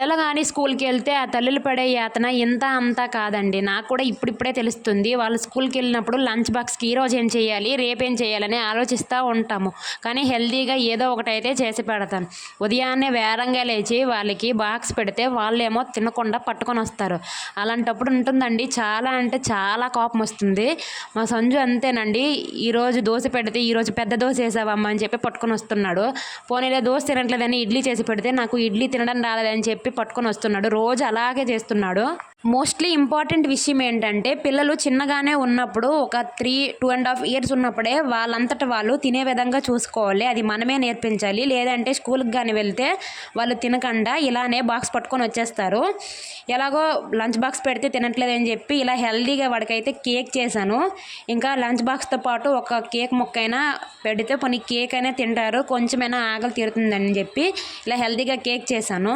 పిల్లలు గాని స్కూల్‌కి వెళ్తే ఆ తల్లులు పడే యాతన ఇంత అంతా కాదండి. నాకు కూడా ఇప్పుడిప్పుడే తెలుస్తుంది. వాళ్ళు స్కూల్‌కెళ్ళినప్పుడు లంచ్ బాక్స్‌కి ఈరోజు ఏం చేయాలి? రేపేం చేయాలని ఆలోచిస్తా ఉంటాము. కానీ హెల్తీగా ఏదో ఒకటైతే చేసి పెడతాను. ఉదయాన్నే వేరంగా లేచి వాళ్ళకి బాక్స్ పెడితే వాళ్ళేమో తినకుండా పట్టుకొనొస్తారు. అలాంటప్పుడు ఉంటుందండి చాలా అంటే చాలా కోపమొస్తుంది. మా సంజు అంతేనండి. ఈరోజు దోస పెడితే ఈరోజు పెద్ద దోస ఏసావమ్మా అని చెప్పి పట్టుకొనొస్తున్నాడు. పోనీలే దోస తినట్లేదని ఇడ్లీ చేసి పెడితే నాకు ఇడ్లీ తినడం రాలేదని చెప్పి పట్టుకొనొస్తున్నాడు. రోజు అలాగే చేస్తున్నాడు. మోస్ట్‌లీ ఇంపార్టెంట్ విషయం ఏంటంటే పిల్లలు చిన్నగానే ఉన్నప్పుడు ఒక 2 ½ ఇయర్స్ ఉన్నప్పుడే వాళ్ళంతట వాళ్ళు తినే విధంగా చూసుకోవాలి. అది మనమే నేర్పించాలి. లేదంటే స్కూల్‌కి గాని వెళ్తే వాళ్ళు తినకుండా ఇలానే బాక్స్ పట్టుకొని వచ్చేస్తారు. ఎలాగో లంచ్ బాక్స్ పెడితే తినట్లేదని చెప్పి ఇలా హెల్తీగా వాడికైతే కేక్ చేశాను. ఇంకా లంచ్ బాక్స్‌తో పాటు ఒక కేక్ ముక్కైనా పెడితే పోనీ కేక్ అయినా తింటారు. కొంచెమైనా ఆకలి తీరుతుందని చెప్పి ఇలా హెల్తీగా కేక్ చేశాను.